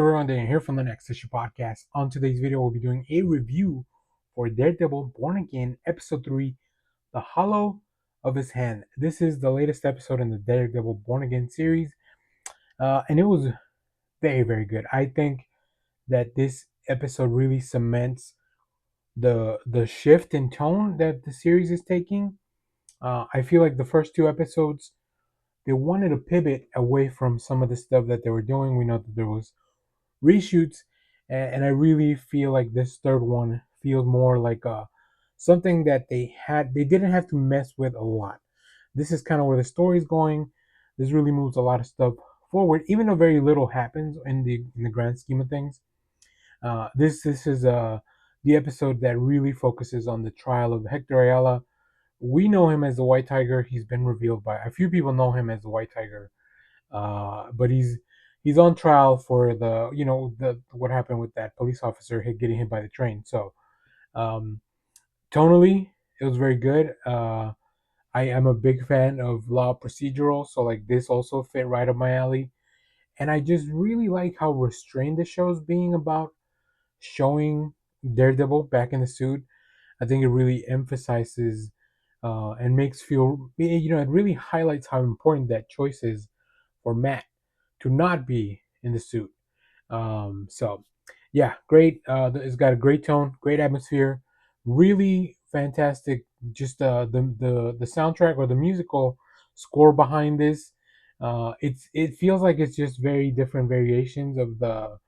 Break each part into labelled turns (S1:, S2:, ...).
S1: everyone, Dan here from the Next Issue Podcast. On today's video, we'll be doing a review for Daredevil Born Again, Episode 3, The Hollow of His Hand. This is the latest episode in the Daredevil Born Again series, and it was very, very good. I think that this episode really cements the shift in tone that the series is taking. I feel like the first two episodes, they wanted to pivot away from some of the stuff that they were doing. We know that there was reshoots, and I really feel like this third one feels more like something that they didn't have to mess with a lot. This is kind of where the story's going. This really moves a lot of stuff forward, even though very little happens in the grand scheme of things. This is the episode that really focuses on the trial of Hector Ayala. We know him as the White Tiger. He's been revealed by a few people know him as the White Tiger, but he's on trial for the what happened with that police officer getting hit by the train. So um, tonally, it was very good. I am a big fan of law procedural, so like this also fit right up my alley. And I just really like how restrained the show is being about showing Daredevil back in the suit. I think it really emphasizes and makes feel it really highlights how important that choice is for Matt to not be in the suit. So yeah, great. It's got a great tone, great atmosphere, really fantastic. Just the soundtrack or the musical score behind this. It feels like it's just very different variations of the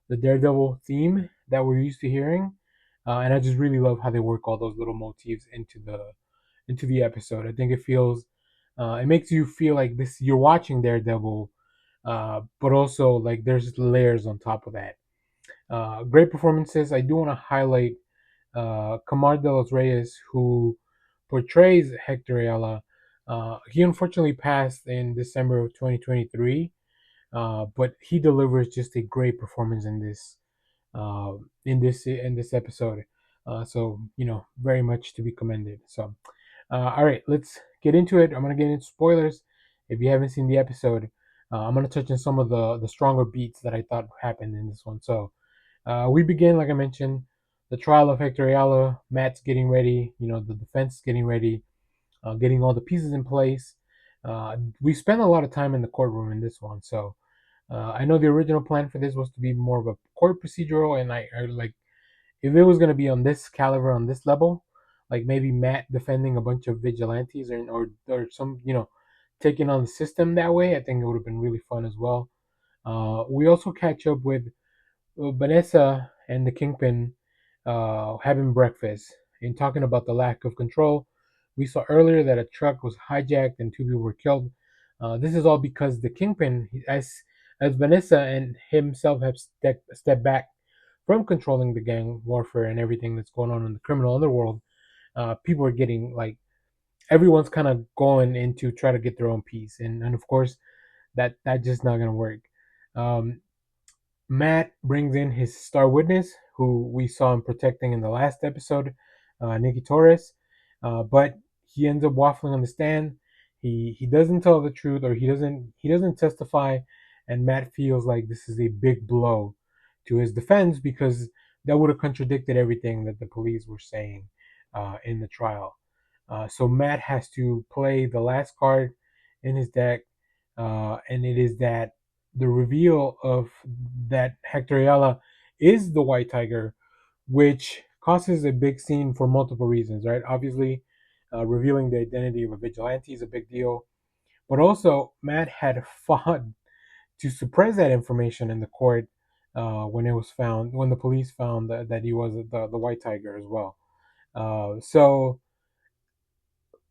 S1: Daredevil theme that we're used to hearing, and I just really love how they work all those little motifs into the episode. I think it makes you feel like this you're watching Daredevil, but also like there's layers on top of that. Great performances. I do want to highlight Camar de los Reyes, who portrays Hector Ayala. He unfortunately passed in December of 2023, but he delivers just a great performance uh, in this episode. So very much to be commended. So, all right, let's get into it. I'm gonna get into spoilers. If you haven't seen the episode, I'm gonna touch on some of the stronger beats that I thought happened in this one. So, we begin, like I mentioned, the trial of Hector Ayala. Matt's getting ready. The defense is getting ready, getting all the pieces in place. We spent a lot of time in the courtroom in this one, so I know the original plan for this was to be more of a court procedural, and I like if it was gonna be on this caliber, on this level, like maybe Matt defending a bunch of vigilantes or some taking on the system that way. I think it would have been really fun as well. We also catch up with Vanessa and the Kingpin having breakfast and talking about the lack of control. We saw earlier that a truck was hijacked and two people were killed. This is all because the Kingpin, as Vanessa and himself have stepped back from controlling the gang warfare and everything that's going on in the criminal underworld. People are getting like everyone's kind of going into try to get their own piece, and of course that just not gonna work. Um, Matt brings in his star witness, who we saw him protecting in the last episode, Nikki Torres, but he ends up waffling on the stand. He doesn't tell the truth, or he doesn't testify, and Matt feels like this is a big blow to his defense because that would have contradicted everything that the police were saying in the trial. So Matt has to play the last card in his deck, and it is that the reveal of that Hector Ayala is the White Tiger, which causes a big scene for multiple reasons, right? Obviously, revealing the identity of a vigilante is a big deal, but also Matt had fought to suppress that information in the court when the police found that he was the White Tiger as well. So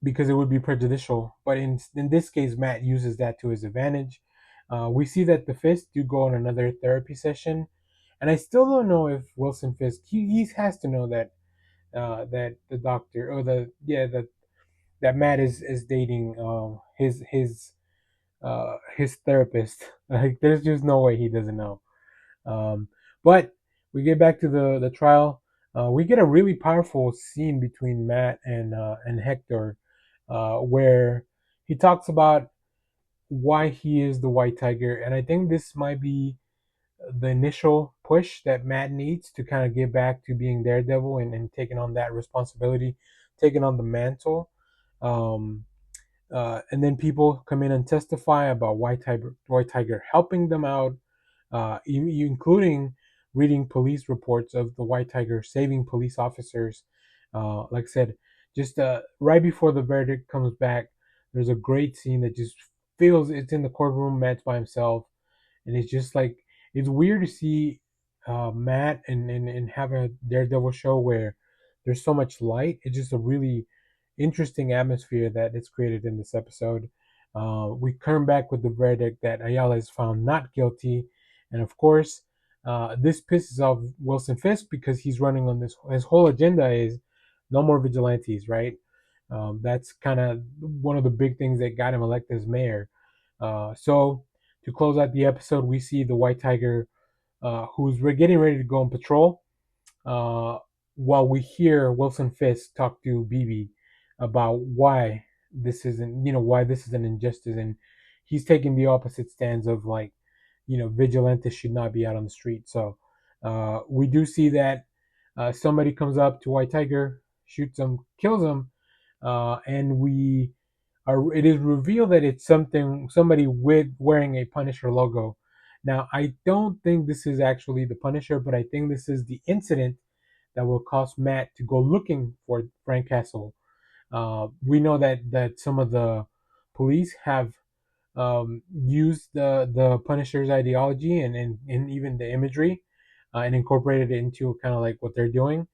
S1: because it would be prejudicial. But in this case, Matt uses that to his advantage. We see that the Fisk do go on another therapy session, and I still don't know if Wilson Fisk he has to know that the doctor or that Matt is dating his therapist. Like there's just no way he doesn't know. Um, but we get back to the trial. We get a really powerful scene between Matt and Hector, where he talks about why he is the White Tiger, and I think this might be the initial push that Matt needs to kind of get back to being Daredevil and taking on that responsibility, taking on the mantle. Um, and then people come in and testify about White Tiger helping them out, including reading police reports of the White Tiger saving police officers. Like I said, just right before the verdict comes back, there's a great scene that just feels it's in the courtroom. Matt's by himself, and it's just like it's weird to see Matt and have a Daredevil show where there's so much light. It's just a really interesting atmosphere that is created in this episode. We come back with the verdict that Ayala is found not guilty, and of course, this pisses off Wilson Fisk because he's running on this. His whole agenda is no more vigilantes, right? That's kind of one of the big things that got him elected as mayor. So to close out the episode, we see the White Tiger, who's getting ready to go on patrol, uh, while we hear Wilson Fisk talk to BB about why why this is an injustice, and he's taking the opposite stance of like, vigilantes should not be out on the street. So we do see that somebody comes up to White Tiger, shoots him, kills him, and it is revealed that it's somebody with wearing a Punisher logo. Now, I don't think this is actually the Punisher, but I think this is the incident that will cause Matt to go looking for Frank Castle. We know that some of the police have used the Punisher's ideology and even the imagery, and incorporated it into kind of like what they're doing.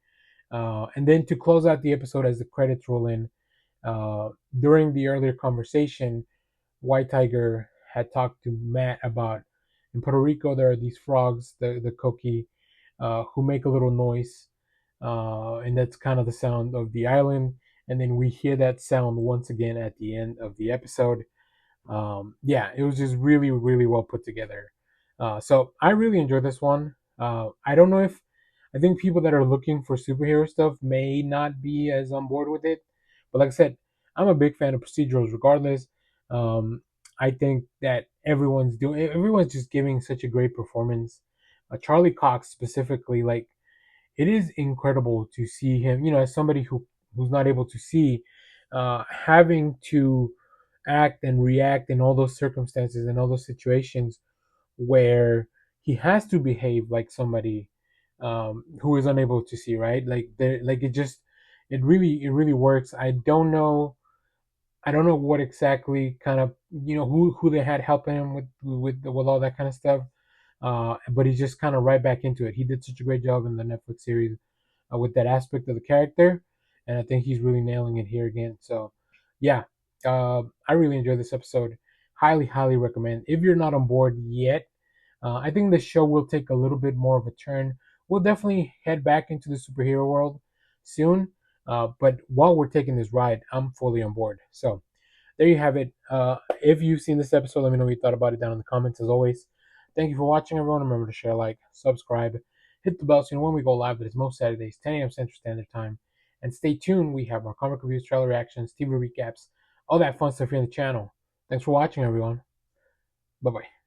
S1: And then to close out the episode as the credits roll in, uh, during the earlier conversation, White Tiger had talked to Matt about in Puerto Rico there are these frogs, the coqui, who make a little noise, and that's kind of the sound of the island. And then we hear that sound once again at the end of the episode. Yeah, it was just really, really well put together. So I really enjoyed this one. I don't know if I think people that are looking for superhero stuff may not be as on board with it, but like I said, I'm a big fan of procedurals. Regardless, um, I think that everyone's just giving such a great performance. Charlie Cox specifically, like it is incredible to see him. As somebody who's not able to see, having to act and react in all those circumstances and all those situations where he has to behave like somebody who is unable to see, right? Like it really works. I don't know what exactly kind of who they had helping him with all that kind of stuff. But he's just kind of right back into it. He did such a great job in the Netflix series with that aspect of the character, and I think he's really nailing it here again. So, yeah, I really enjoyed this episode. Highly, highly recommend. If you're not on board yet, I think the show will take a little bit more of a turn. We'll definitely head back into the superhero world soon. But while we're taking this ride, I'm fully on board. So there you have it. If you've seen this episode, let me know what you thought about it down in the comments. As always, thank you for watching, everyone. Remember to share, like, subscribe, hit the bell so you know when we go live. That is most Saturdays, 10 a.m. Central Standard Time. And stay tuned. We have our comic reviews, trailer reactions, TV recaps, all that fun stuff here on the channel. Thanks for watching, everyone. Bye bye.